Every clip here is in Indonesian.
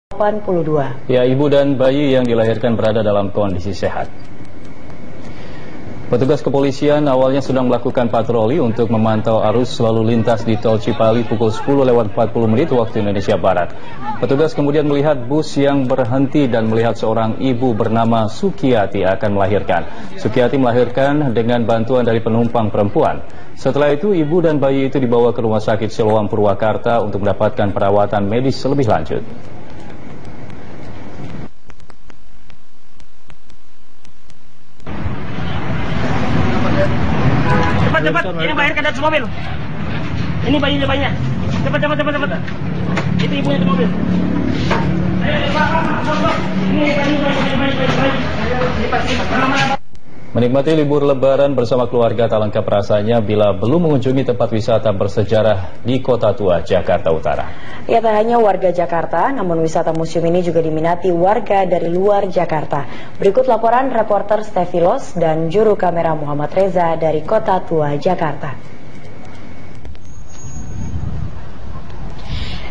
82. Ya, ibu dan bayi yang dilahirkan berada dalam kondisi sehat. Petugas kepolisian awalnya sedang melakukan patroli untuk memantau arus lalu lintas di Tol Cipali pukul 10:40 waktu Indonesia Barat. Petugas kemudian melihat bus yang berhenti dan melihat seorang ibu bernama Sukiyati akan melahirkan. Sukiyati melahirkan dengan bantuan dari penumpang perempuan. Setelah itu, ibu dan bayi itu dibawa ke Rumah Sakit Siloam Purwakarta untuk mendapatkan perawatan medis lebih lanjut. Cepat, ini melahirkan dari mobil. Ini bayinya. Cepat. Itu ibunya di mobil. Menikmati libur lebaran bersama keluarga tak lengkap rasanya bila belum mengunjungi tempat wisata bersejarah di Kota Tua, Jakarta Utara. Ya, tak hanya warga Jakarta, namun wisata museum ini juga diminati warga dari luar Jakarta. Berikut laporan reporter Stefilos dan juru kamera Muhammad Reza dari Kota Tua, Jakarta.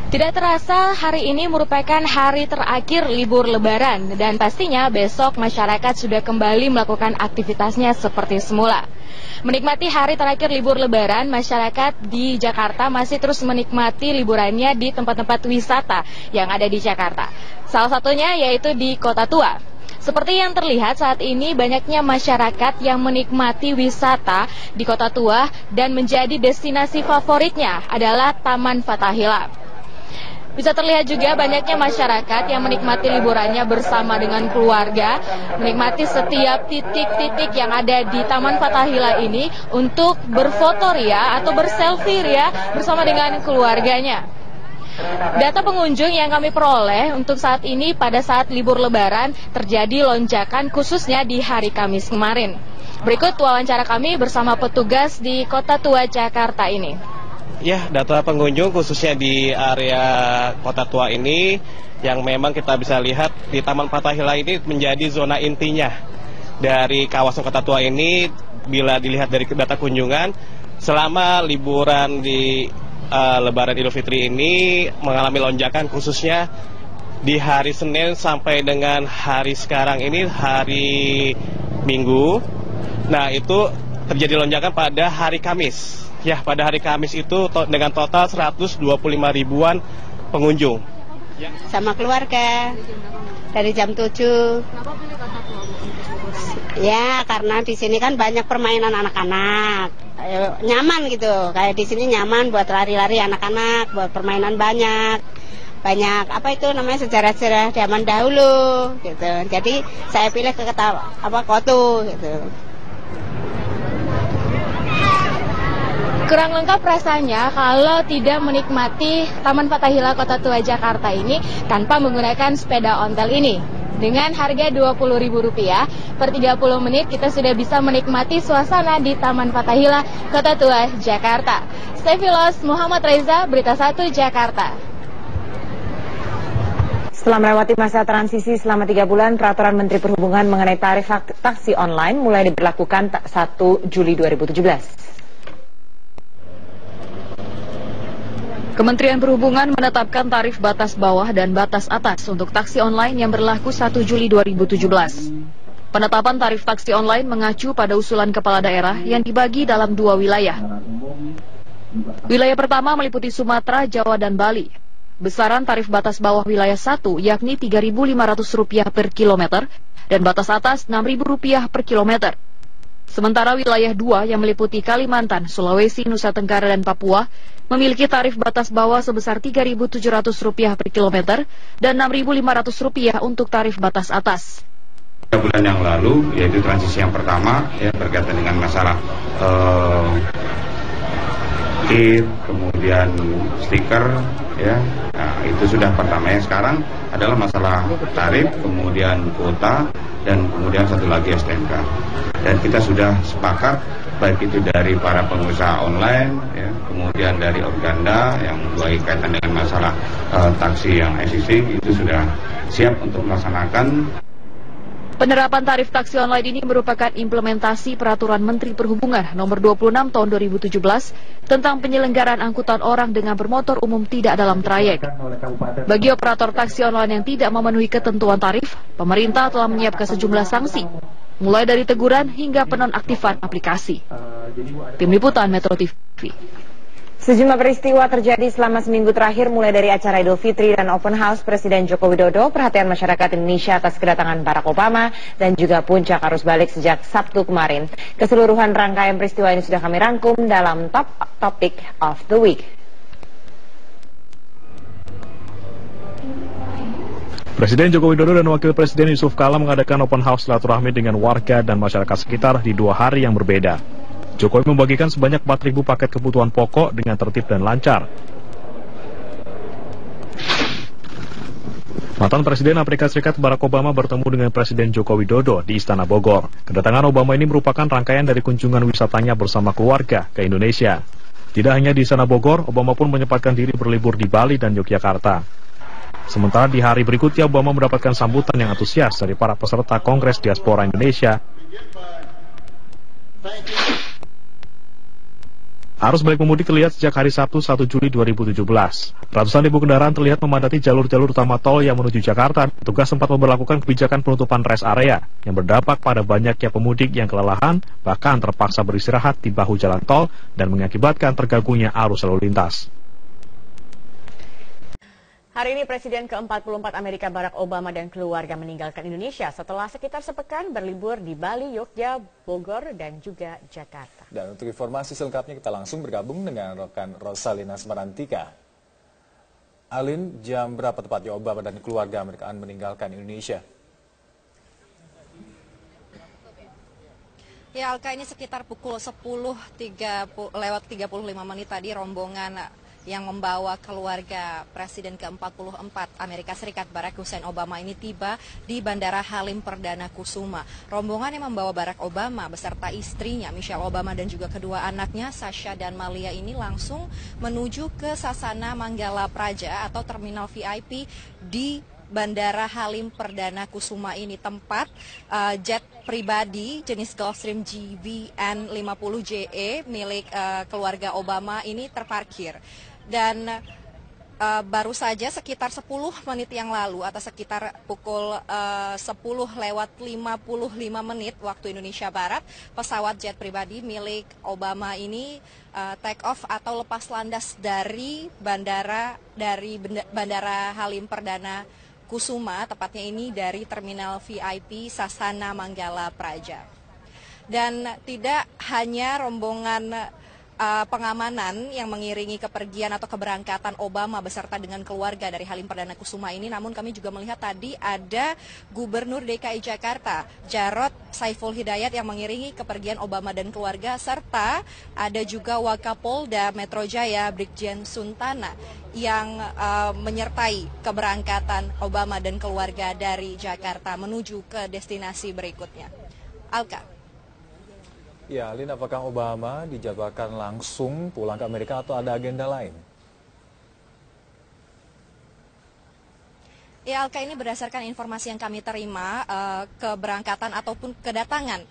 Tidak terasa hari ini merupakan hari terakhir libur lebaran dan pastinya besok masyarakat sudah kembali melakukan aktivitasnya seperti semula. Menikmati hari terakhir libur lebaran, masyarakat di Jakarta masih terus menikmati liburannya di tempat-tempat wisata yang ada di Jakarta. Salah satunya yaitu di Kota Tua. Seperti yang terlihat saat ini, banyaknya masyarakat yang menikmati wisata di Kota Tua dan menjadi destinasi favoritnya adalah Taman Fathahillah. Bisa terlihat juga banyaknya masyarakat yang menikmati liburannya bersama dengan keluarga, menikmati setiap titik-titik yang ada di Taman Fathahillah ini untuk berfoto ria atau berselfie ria bersama dengan keluarganya. Data pengunjung yang kami peroleh untuk saat ini pada saat libur lebaran terjadi lonjakan khususnya di hari Kamis kemarin. Berikut wawancara kami bersama petugas di Kota Tua Jakarta ini. Ya, data pengunjung khususnya di area Kota Tua ini yang memang kita bisa lihat di Taman Fathahillah ini menjadi zona intinya dari kawasan Kota Tua ini. Bila dilihat dari data kunjungan selama liburan di Lebaran Idul Fitri ini mengalami lonjakan khususnya di hari Senin sampai dengan hari sekarang ini hari Minggu. Nah, itu terjadi lonjakan pada hari Kamis. Ya, pada hari Kamis itu dengan total 125 ribuan pengunjung. Sama keluarga dari jam 7. Ya, karena di sini kan banyak permainan anak-anak. Nyaman gitu. Kayak di sini nyaman buat lari-lari anak-anak, buat permainan banyak. Banyak apa itu namanya sejarah-sejarah zaman dahulu gitu. Jadi saya pilih ke Kotu gitu. Kurang lengkap rasanya kalau tidak menikmati Taman Fathahillah Kota Tua Jakarta ini tanpa menggunakan sepeda ontel ini. Dengan harga Rp20.000 per 30 menit kita sudah bisa menikmati suasana di Taman Fathahillah Kota Tua Jakarta. Stefilos, Muhammad Reza, Berita 1 Jakarta. Setelah melewati masa transisi selama 3 bulan, Peraturan Menteri Perhubungan mengenai tarif taksi online mulai diberlakukan 1 Juli 2017. Kementerian Perhubungan menetapkan tarif batas bawah dan batas atas untuk taksi online yang berlaku 1 Juli 2017. Penetapan tarif taksi online mengacu pada usulan kepala daerah yang dibagi dalam 2 wilayah. Wilayah pertama meliputi Sumatera, Jawa, dan Bali. Besaran tarif batas bawah wilayah 1 yakni Rp3.500 per kilometer dan batas atas Rp6.000 per kilometer. Sementara wilayah 2 yang meliputi Kalimantan, Sulawesi, Nusa Tenggara, dan Papua memiliki tarif batas bawah sebesar Rp3.700 per kilometer dan Rp6.500 untuk tarif batas atas. 3 bulan yang lalu, yaitu transisi yang pertama ya, berkaitan dengan masalah kit, kemudian stiker ya. Nah, itu sudah pertama. Yang sekarang adalah masalah tarif, kemudian kuota, dan kemudian satu lagi STNK. Dan kita sudah sepakat baik itu dari para pengusaha online ya, kemudian dari Organda yang berkaitan dengan masalah taksi yang existing itu sudah siap untuk melaksanakan. Penerapan tarif taksi online ini merupakan implementasi Peraturan Menteri Perhubungan Nomor 26 Tahun 2017 tentang penyelenggaraan angkutan orang dengan bermotor umum tidak dalam trayek. Bagi operator taksi online yang tidak memenuhi ketentuan tarif, pemerintah telah menyiapkan sejumlah sanksi, mulai dari teguran hingga penonaktifan aplikasi. Tim Liputan Metro TV. Sejumlah peristiwa terjadi selama seminggu terakhir mulai dari acara Idul Fitri dan Open House Presiden Joko Widodo, perhatian masyarakat Indonesia atas kedatangan Barack Obama, dan juga puncak arus balik sejak Sabtu kemarin. Keseluruhan rangkaian peristiwa ini sudah kami rangkum dalam Top Topic of the Week. Presiden Joko Widodo dan Wakil Presiden Yusuf Kala mengadakan Open House silaturahmi dengan warga dan masyarakat sekitar di 2 hari yang berbeda. Jokowi membagikan sebanyak 4.000 paket kebutuhan pokok dengan tertib dan lancar. Mantan Presiden Amerika Serikat Barack Obama bertemu dengan Presiden Joko Widodo di Istana Bogor. Kedatangan Obama ini merupakan rangkaian dari kunjungan wisatanya bersama keluarga ke Indonesia. Tidak hanya di Istana Bogor, Obama pun menyempatkan diri berlibur di Bali dan Yogyakarta. Sementara di hari berikutnya, Obama mendapatkan sambutan yang antusias dari para peserta Kongres Diaspora Indonesia. Arus balik pemudik terlihat sejak hari Sabtu 1 Juli 2017. Ratusan ribu kendaraan terlihat memadati jalur-jalur utama tol yang menuju Jakarta. Petugas sempat memberlakukan kebijakan penutupan rest area yang berdampak pada banyaknya pemudik yang kelelahan, bahkan terpaksa beristirahat di bahu jalan tol dan mengakibatkan terganggunya arus lalu lintas. Hari ini Presiden ke-44 Amerika Barack Obama dan keluarga meninggalkan Indonesia setelah sekitar sepekan berlibur di Bali, Yogyakarta, Bogor, dan juga Jakarta. Dan untuk informasi selengkapnya kita langsung bergabung dengan rekan Rosalina Smarantika. Alin, jam berapa tepatnya Obama dan keluarga Amerikaan meninggalkan Indonesia? Ya, Alka, ini sekitar pukul 10:35 tadi rombongan yang membawa keluarga Presiden ke-44 Amerika Serikat Barack Hussein Obama ini tiba di Bandara Halim Perdana Kusuma. Rombongan yang membawa Barack Obama beserta istrinya Michelle Obama dan juga kedua anaknya Sasha dan Malia ini langsung menuju ke Sasana Manggala Praja atau terminal VIP di Bandara Halim Perdana Kusuma ini, tempat jet pribadi jenis Gulfstream GVN 50JE milik keluarga Obama ini terparkir. Dan baru saja sekitar 10 menit yang lalu atau sekitar pukul 10:55 waktu Indonesia Barat, pesawat jet pribadi milik Obama ini take off atau lepas landas dari Bandara Halim Perdana Kusuma, tepatnya ini dari terminal VIP Sasana Manggala Praja. Dan tidak hanya rombongan pengamanan yang mengiringi kepergian atau keberangkatan Obama beserta dengan keluarga dari Halim Perdana Kusuma ini, namun kami juga melihat tadi ada Gubernur DKI Jakarta Jarod Saiful Hidayat yang mengiringi kepergian Obama dan keluarga, serta ada juga Wakapolda Metro Jaya Brigjen Suntana yang menyertai keberangkatan Obama dan keluarga dari Jakarta menuju ke destinasi berikutnya. Alka. Ya, Alin, apakah Obama dijadwalkan langsung pulang ke Amerika atau ada agenda lain? Ya, Alka, ini berdasarkan informasi yang kami terima, keberangkatan ataupun kedatangan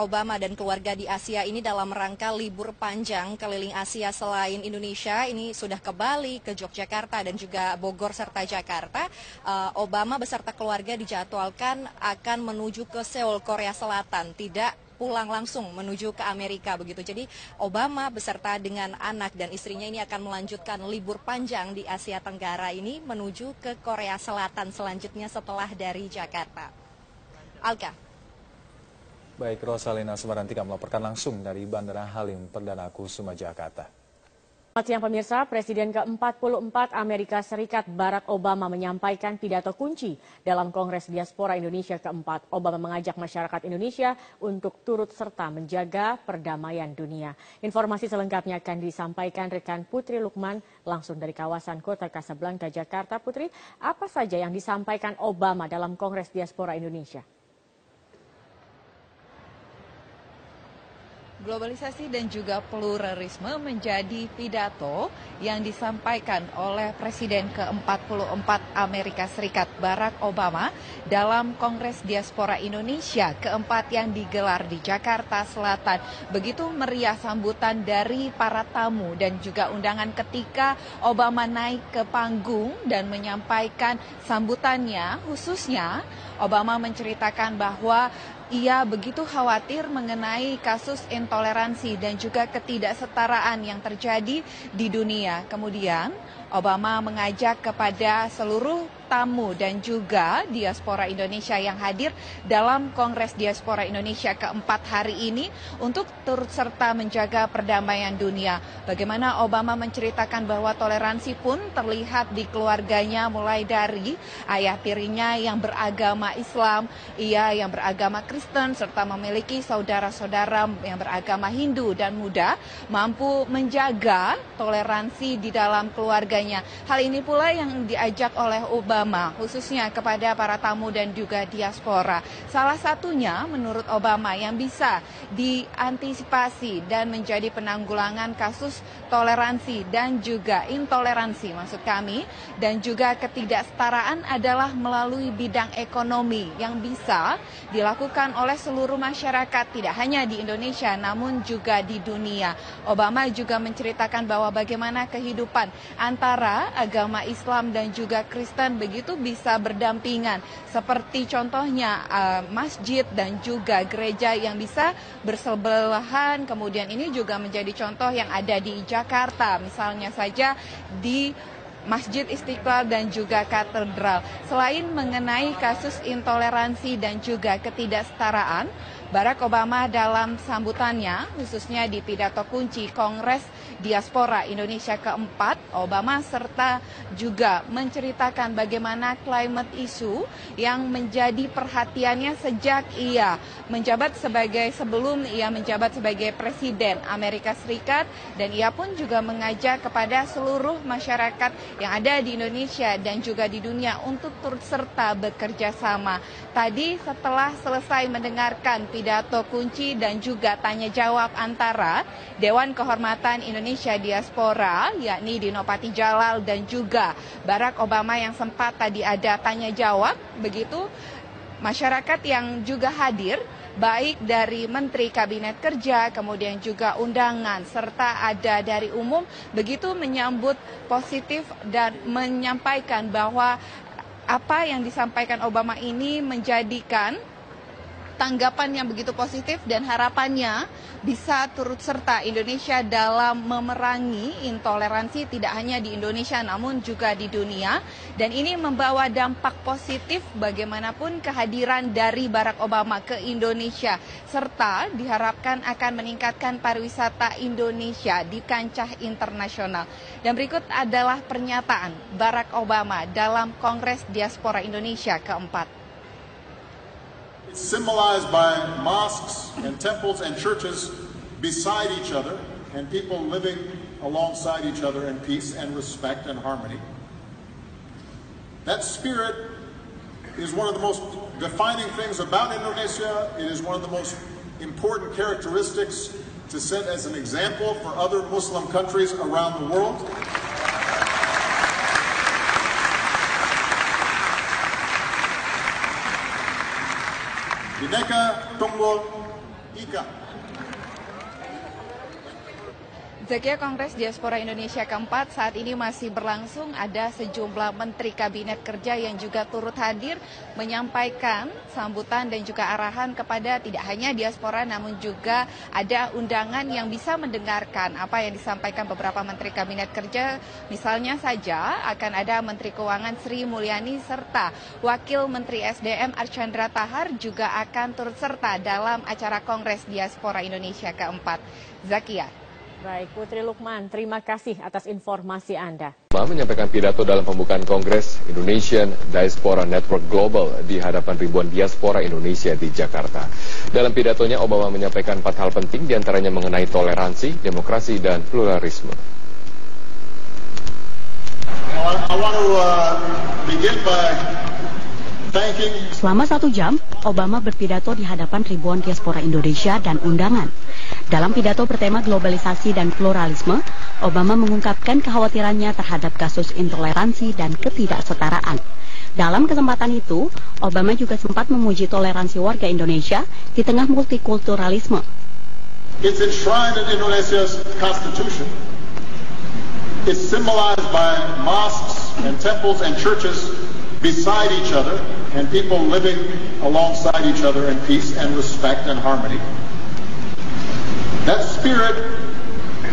Obama dan keluarga di Asia ini dalam rangka libur panjang keliling Asia selain Indonesia, ini sudah ke Bali, ke Yogyakarta, dan juga Bogor serta Jakarta. Obama beserta keluarga dijadwalkan akan menuju ke Seoul, Korea Selatan, tidak pulang langsung menuju ke Amerika begitu. Jadi Obama beserta dengan anak dan istrinya ini akan melanjutkan libur panjang di Asia Tenggara ini menuju ke Korea Selatan selanjutnya setelah dari Jakarta. Alka. Baik, Rosalina Smarantika melaporkan langsung dari Bandara Halim Perdana Kusuma, Jakarta. Selamat siang pemirsa, Presiden ke-44 Amerika Serikat Barack Obama menyampaikan pidato kunci dalam Kongres Diaspora Indonesia ke-4. Obama mengajak masyarakat Indonesia untuk turut serta menjaga perdamaian dunia. Informasi selengkapnya akan disampaikan rekan Putri Lukman langsung dari kawasan Kota Kasablanka, Jakarta. Putri, apa saja yang disampaikan Obama dalam Kongres Diaspora Indonesia? Globalisasi dan juga pluralisme menjadi pidato yang disampaikan oleh Presiden ke-44 Amerika Serikat Barack Obama dalam Kongres Diaspora Indonesia keempat yang digelar di Jakarta Selatan. Begitu meriah sambutan dari para tamu dan juga undangan ketika Obama naik ke panggung dan menyampaikan sambutannya. Khususnya Obama menceritakan bahwa ia begitu khawatir mengenai kasus intoleransi dan juga ketidaksetaraan yang terjadi di dunia. Kemudian Obama mengajak kepada seluruh tamu dan juga diaspora Indonesia yang hadir dalam Kongres Diaspora Indonesia keempat hari ini untuk turut serta menjaga perdamaian dunia. Bagaimana Obama menceritakan bahwa toleransi pun terlihat di keluarganya, mulai dari ayah tirinya yang beragama Islam, ia yang beragama Kristen, serta memiliki saudara-saudara yang beragama Hindu dan Buddha, mampu menjaga toleransi di dalam keluarganya. Hal ini pula yang diajak oleh Obama, khususnya kepada para tamu dan juga diaspora. Salah satunya menurut Obama yang bisa diantisipasi dan menjadi penanggulangan kasus toleransi dan juga intoleransi maksud kami, dan juga ketidaksetaraan adalah melalui bidang ekonomi yang bisa dilakukan oleh seluruh masyarakat, tidak hanya di Indonesia namun juga di dunia. Obama juga menceritakan bahwa bagaimana kehidupan antara agama Islam dan juga Kristen begitu bisa berdampingan, seperti contohnya masjid dan juga gereja yang bisa bersebelahan. Kemudian ini juga menjadi contoh yang ada di Jakarta, misalnya saja di Masjid Istiqlal dan juga katedral. Selain mengenai kasus intoleransi dan juga ketidaksetaraan, Barack Obama dalam sambutannya, khususnya di pidato kunci Kongres Diaspora Indonesia keempat, Obama serta juga menceritakan bagaimana climate issue yang menjadi perhatiannya sejak ia menjabat sebelum ia menjabat sebagai Presiden Amerika Serikat, dan ia pun juga mengajak kepada seluruh masyarakat yang ada di Indonesia dan juga di dunia untuk turut serta bekerja sama. Tadi setelah selesai mendengarkan pidato kunci dan juga tanya jawab antara Dewan Kehormatan Indonesia Diaspora, yakni Dino Patijalal dan juga Barack Obama yang sempat tadi ada tanya jawab, begitu masyarakat yang juga hadir, baik dari Menteri Kabinet Kerja, kemudian juga undangan, serta ada dari umum, begitu menyambut positif dan menyampaikan bahwa apa yang disampaikan Obama ini menjadikan tanggapan yang begitu positif dan harapannya bisa turut serta Indonesia dalam memerangi intoleransi tidak hanya di Indonesia namun juga di dunia, dan ini membawa dampak positif bagaimanapun kehadiran dari Barack Obama ke Indonesia, serta diharapkan akan meningkatkan pariwisata Indonesia di kancah internasional. Dan berikut adalah pernyataan Barack Obama dalam Kongres Diaspora Indonesia keempat. Symbolized by mosques and temples and churches beside each other and people living alongside each other in peace and respect and harmony. That spirit is one of the most defining things about Indonesia. It is one of the most important characteristics to set as an example for other Muslim countries around the world. Bhinneka Tunggal Ika. Zakia, Kongres Diaspora Indonesia keempat saat ini masih berlangsung. Ada sejumlah Menteri Kabinet Kerja yang juga turut hadir menyampaikan sambutan dan juga arahan kepada tidak hanya diaspora namun juga ada undangan yang bisa mendengarkan apa yang disampaikan beberapa Menteri Kabinet Kerja. Misalnya saja akan ada Menteri Keuangan Sri Mulyani serta Wakil Menteri SDM Archandra Tahar juga akan turut serta dalam acara Kongres Diaspora Indonesia keempat. Zakia. Baik, Putri Lukman, terima kasih atas informasi Anda. Menyampaikan pidato dalam pembukaan Kongres Indonesian Diaspora Network Global di hadapan ribuan diaspora Indonesia di Jakarta. Dalam pidatonya, Obama menyampaikan 4 hal penting diantaranya mengenai toleransi, demokrasi, dan pluralisme. I want to begin by Selama 1 jam, Obama berpidato di hadapan ribuan diaspora Indonesia dan undangan. Dalam pidato bertema globalisasi dan pluralisme, Obama mengungkapkan kekhawatirannya terhadap kasus intoleransi dan ketidaksetaraan. Dalam kesempatan itu, Obama juga sempat memuji toleransi warga Indonesia di tengah multikulturalisme. It's enshrined in Indonesia's constitution. It's symbolized by mosques and temples and churches beside each other and people living alongside each other in peace and respect and harmony. That spirit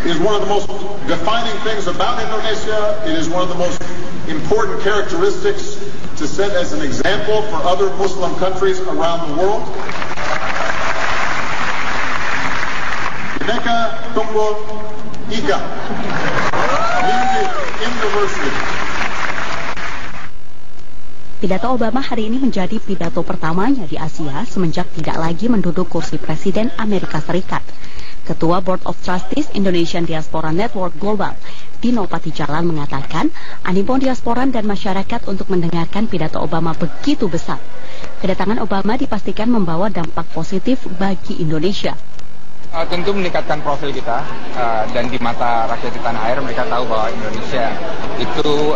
is one of the most defining things about Indonesia. It is one of the most important characteristics to set as an example for other Muslim countries around the world. Bhinneka Tunggal Ika. Unity in diversity. Pidato Obama hari ini menjadi pidato pertamanya di Asia semenjak tidak lagi menduduk kursi Presiden Amerika Serikat. Ketua Board of Trustees Indonesian Diaspora Network Global, Dino Patijalan mengatakan, animo diaspora dan masyarakat untuk mendengarkan pidato Obama begitu besar. Kedatangan Obama dipastikan membawa dampak positif bagi Indonesia. Tentu meningkatkan profil kita dan di mata rakyat di tanah air mereka tahu bahwa Indonesia itu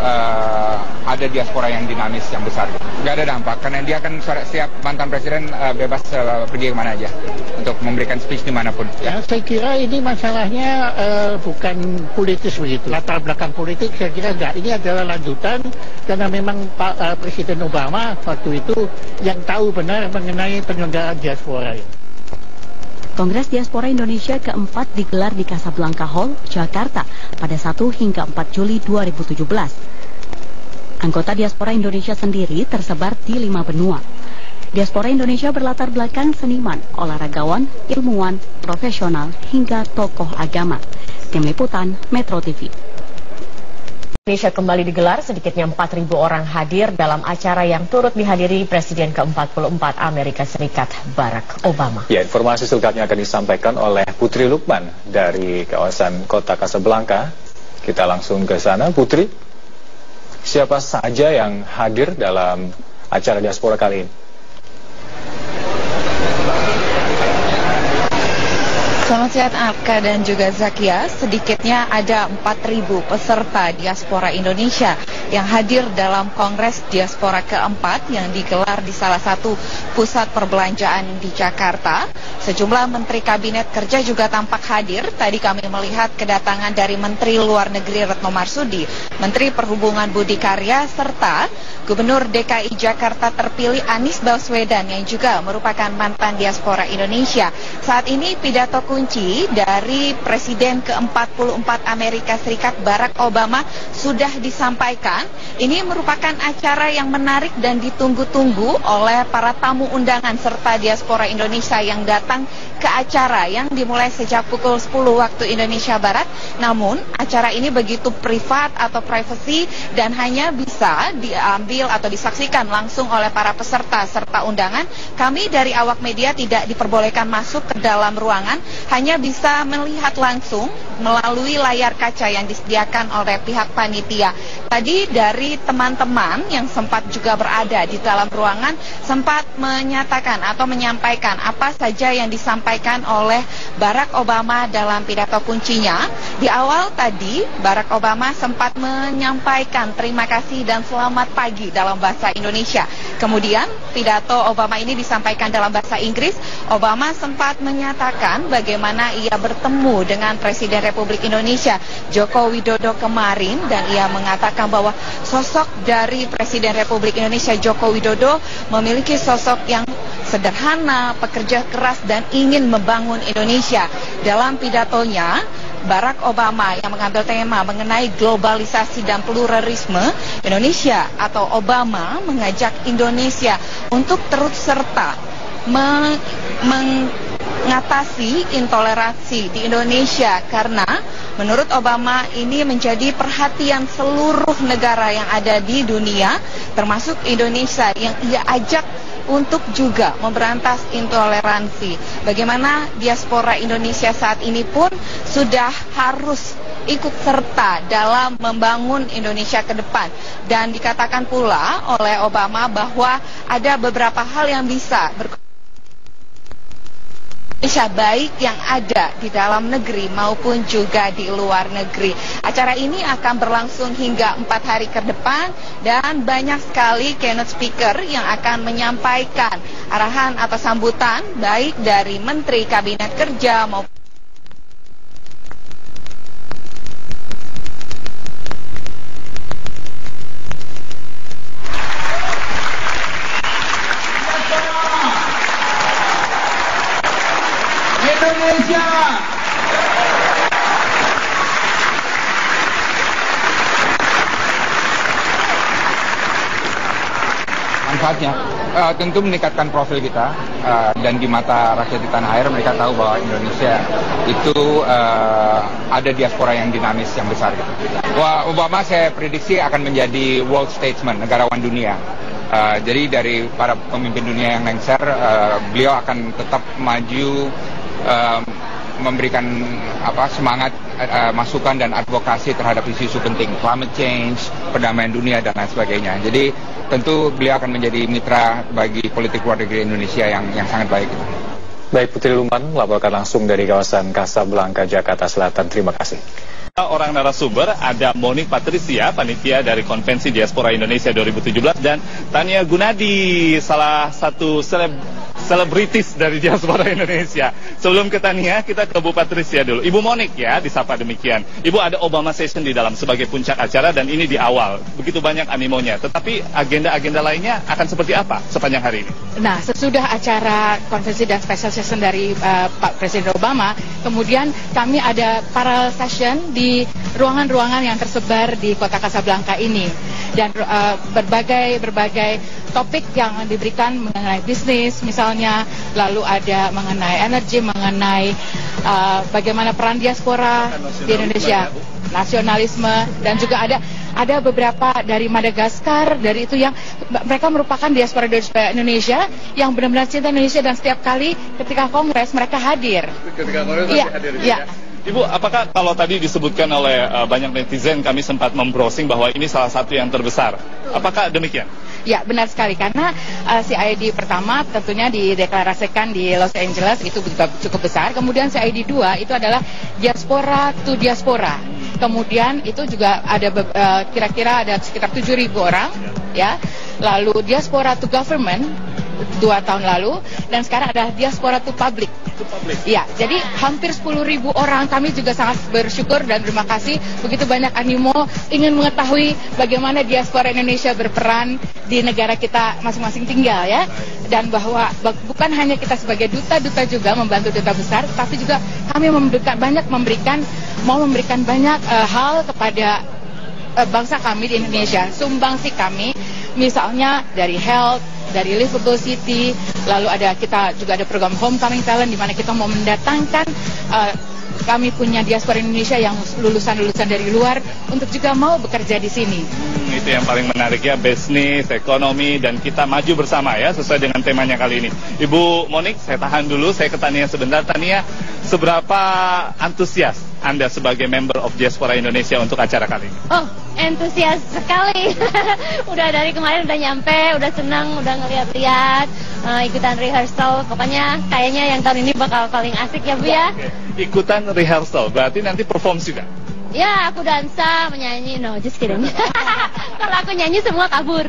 ada diaspora yang dinamis yang besar. Nggak ada dampak karena dia kan setiap mantan presiden bebas pergi kemana aja untuk memberikan speech dimanapun. Ya, saya kira ini masalahnya bukan politis begitu. Latar belakang politik saya kira enggak. Ini adalah lanjutan karena memang Pak Presiden Obama waktu itu yang tahu benar mengenai penyelenggaraan diaspora. Kongres Diaspora Indonesia keempat digelar di Casablanca Hall, Jakarta pada 1 hingga 4 Juli 2017. Anggota Diaspora Indonesia sendiri tersebar di 5 benua. Diaspora Indonesia berlatar belakang seniman, olahragawan, ilmuwan, profesional, hingga tokoh agama. Tim Liputan, Metro TV. Indonesia kembali digelar, sedikitnya 4.000 orang hadir dalam acara yang turut dihadiri Presiden ke-44 Amerika Serikat, Barack Obama. Ya, informasi selengkapnya akan disampaikan oleh Putri Lukman dari kawasan kota Casablanca. Kita langsung ke sana, Putri. Siapa saja yang hadir dalam acara diaspora kali ini? Selamat siang Arka dan juga Zakia. Sedikitnya ada 4.000 peserta diaspora Indonesia yang hadir dalam Kongres Diaspora keempat yang digelar di salah satu pusat perbelanjaan di Jakarta. Sejumlah Menteri Kabinet Kerja juga tampak hadir. Tadi kami melihat kedatangan dari Menteri Luar Negeri Retno Marsudi, Menteri Perhubungan Budi Karya, serta Gubernur DKI Jakarta terpilih Anies Baswedan yang juga merupakan mantan diaspora Indonesia. Saat ini pidato kunci dari Presiden ke-44 Amerika Serikat Barack Obama sudah disampaikan. Ini merupakan acara yang menarik dan ditunggu-tunggu oleh para tamu undangan serta diaspora Indonesia yang datang ke acara yang dimulai sejak pukul 10 waktu Indonesia Barat. Namun acara ini begitu privat atau privacy dan hanya bisa diambil atau disaksikan langsung oleh para peserta serta undangan. Kami dari awak media tidak diperbolehkan masuk ke dalam ruangan, hanya bisa melihat langsung melalui layar kaca yang disediakan oleh pihak panitia. Tadi dari teman-teman yang sempat juga berada di dalam ruangan sempat menyatakan atau menyampaikan apa saja yang disampaikan oleh Barack Obama dalam pidato kuncinya. Di awal tadi Barack Obama sempat menyampaikan terima kasih dan selamat pagi dalam bahasa Indonesia. Kemudian pidato Obama ini disampaikan dalam bahasa Inggris. Obama sempat menyatakan bagaimana ia bertemu dengan Presiden Republik Indonesia Joko Widodo kemarin, dan ia mengatakan bahwa sosok dari Presiden Republik Indonesia Joko Widodo memiliki sosok yang sederhana, pekerja keras, dan ingin membangun Indonesia. Dalam pidatonya, Barack Obama yang mengambil tema mengenai globalisasi dan pluralisme Indonesia atau Obama mengajak Indonesia untuk terus serta mengatasi intoleransi di Indonesia, karena menurut Obama ini menjadi perhatian seluruh negara yang ada di dunia, termasuk Indonesia yang ia ajak untuk juga memberantas intoleransi. Bagaimana diaspora Indonesia saat ini pun sudah harus ikut serta dalam membangun Indonesia ke depan. Dan dikatakan pula oleh Obama bahwa ada beberapa hal yang bisa Indonesia baik yang ada di dalam negeri maupun juga di luar negeri. Acara ini akan berlangsung hingga 4 hari ke depan dan banyak sekali keynote speaker yang akan menyampaikan arahan atau sambutan baik dari Menteri Kabinet Kerja maupun Indonesia. Manfaatnya tentu meningkatkan profil kita dan di mata rakyat di tanah air mereka tahu bahwa Indonesia itu ada diaspora yang dinamis yang besar. Wah, Obama saya prediksi akan menjadi world statesman, negarawan dunia. Jadi dari para pemimpin dunia yang lengser, beliau akan tetap maju, memberikan semangat, masukan dan advokasi terhadap isu-isu penting, climate change, perdamaian dunia dan lain sebagainya. Jadi tentu beliau akan menjadi mitra bagi politik luar negeri Indonesia yang sangat baik. Baik, Putri Luman melaporkan langsung dari kawasan Casablanca, Jakarta Selatan. Terima kasih. Orang narasumber ada Monik Patricia, panitia dari Konvensi Diaspora Indonesia 2017, dan Tania Gunadi, salah satu selebritis dari diaspora Indonesia. Sebelum ke Tania, kita ke Bu Patricia dulu. Ibu Monik ya, disapa demikian. Ibu, ada Obama Session di dalam sebagai puncak acara dan ini di awal. Begitu banyak animonya. Tetapi agenda-agenda lainnya akan seperti apa sepanjang hari ini? Nah, sesudah acara konvensi dan special session dari Pak Presiden Obama, kemudian kami ada parallel session di ruangan-ruangan yang tersebar di kota Casablanca ini. Dan berbagai topik yang diberikan mengenai bisnis misalnya, lalu ada mengenai energi, mengenai bagaimana peran diaspora di Indonesia, nasionalisme, dan juga ada beberapa dari Madagaskar, dari itu yang mereka merupakan diaspora Indonesia yang benar-benar cinta Indonesia dan setiap kali ketika kongres mereka hadir. Ketika kongres hadir ya. Ibu, apakah kalau tadi disebutkan oleh banyak netizen, kami sempat membrowsing bahwa ini salah satu yang terbesar. Apakah demikian? Ya, benar sekali, karena CID pertama tentunya dideklarasikan di Los Angeles, itu cukup besar. Kemudian CID 2 itu adalah diaspora to diaspora. Kemudian itu juga ada kira-kira ada sekitar 7.000 orang, ya. Lalu diaspora to government 2 tahun lalu, dan sekarang ada diaspora to public. Ya, jadi hampir 10.000 orang. Kami juga sangat bersyukur dan terima kasih begitu banyak animo ingin mengetahui bagaimana diaspora Indonesia berperan di negara kita masing-masing tinggal ya. Dan bahwa bukan hanya kita sebagai duta-duta juga membantu duta besar, tapi juga kami mau memberikan banyak hal kepada bangsa kami di Indonesia. Sumbangsi kami misalnya dari health, dari livable city, lalu kita juga ada program homecoming talent di mana kita mau mendatangkan kami punya diaspora Indonesia yang lulusan-lulusan dari luar untuk juga mau bekerja di sini. Itu yang paling menarik ya, bisnis, ekonomi, dan kita maju bersama ya, sesuai dengan temanya kali ini. Ibu Monik, saya tahan dulu, saya ke Tania sebentar. Tania, seberapa antusias Anda sebagai member of Diaspora Indonesia untuk acara kali ini? Oh, antusias sekali. Udah dari kemarin udah nyampe, udah senang, udah ngeliat-liat, ikutan rehearsal. Pokoknya kayaknya yang tahun ini bakal paling asik ya Bu ya. Ikutan rehearsal, berarti nanti perform juga? Ya, aku dansa, menyanyi, no, just kidding. Kalau aku nyanyi semua kabur.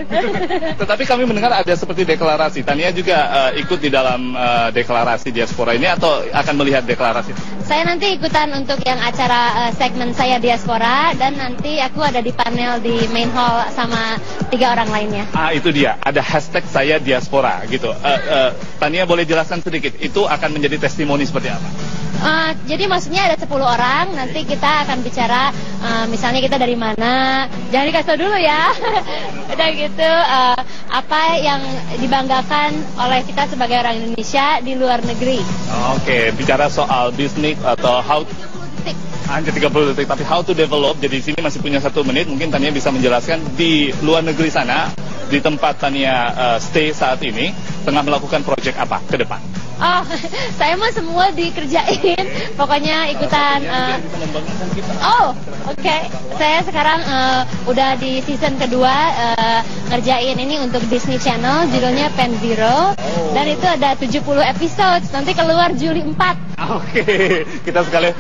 Tetapi kami mendengar ada seperti deklarasi. Tania juga ikut di dalam deklarasi diaspora ini atau akan melihat deklarasi? Saya nanti ikutan untuk yang acara segmen saya diaspora, dan nanti aku ada di panel di main hall sama 3 orang lainnya. Itu dia, ada hashtag saya diaspora gitu. Tania boleh jelaskan sedikit, itu akan menjadi testimoni seperti apa? Jadi maksudnya ada 10 orang, nanti kita akan bicara misalnya kita dari mana, jangan dikasih tau dulu ya. Udah gitu, apa yang dibanggakan oleh kita sebagai orang Indonesia di luar negeri. Oke, bicara soal bisnis atau how hanya 30 detik, tapi how to develop. Jadi di sini masih punya 1 menit, mungkin Tania bisa menjelaskan di luar negeri sana, di tempat Tania stay saat ini, tengah melakukan proyek apa ke depan? Oh, saya mah semua dikerjain. Pokoknya ikutan. Oke. Saya sekarang udah di season kedua ngerjain ini untuk Disney Channel, judulnya Pen Zero. Dan itu ada 70 episode. Nanti keluar Juli 4. Oke, kita sekalian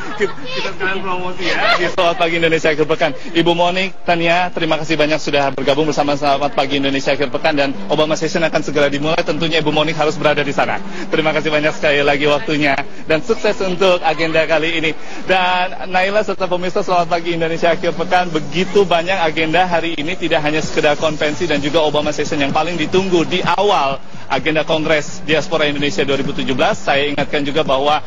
promosi ya di Selamat Pagi Indonesia Akhir Pekan. Ibu Monik, Tania, terima kasih banyak sudah bergabung bersama Selamat Pagi Indonesia Akhir Pekan, dan Obama Session akan segera dimulai. Tentunya Ibu Monik harus berada di sana. Terima kasih banyak sekali lagi waktunya, dan sukses untuk agenda kali ini. Dan Naila serta pemirsa Selamat Pagi Indonesia Akhir Pekan, begitu banyak agenda hari ini, tidak hanya sekedar konvensi dan juga Obama Session yang paling ditunggu di awal agenda Kongres Diaspora Indonesia 2017. Saya ingatkan juga bahwa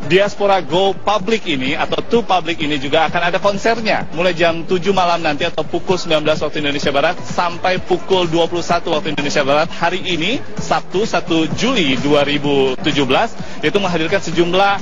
Diaspora Go Public ini atau To Public ini juga akan ada konsernya mulai jam 7 malam nanti atau pukul 19 waktu Indonesia Barat sampai pukul 21 waktu Indonesia Barat hari ini, Sabtu 1 Juli 2017, yaitu menghadirkan sejumlah